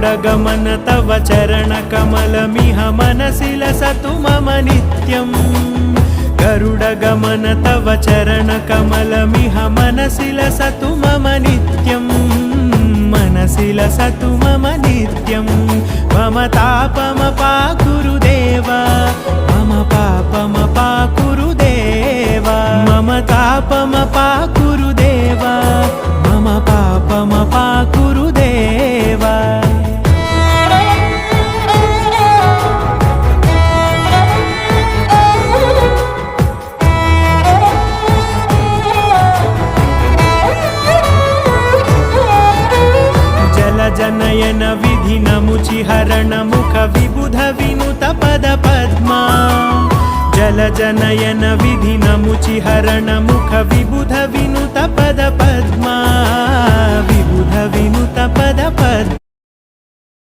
गरुडगमन तव चरणकमलमिह मनसि लसतु मम नित्यम् गरुडगमन तव चरणकमलमिह मनसि लसतु मम नित्यम् मनसि लसतु मम नित्यम् मम तापमपाकुरुदेव मम पापमपाकुरुदेव मम तापमपाकुरुदेव मम पापमपाकुरुदेव जनयन विधिनमुचिहरण मुख विबुध विनुत पद पद्मा जलजनयन विधिनमुचिहरण मुख विबुध विनुत पद पद्मा विबुध विनुत पद पद्मा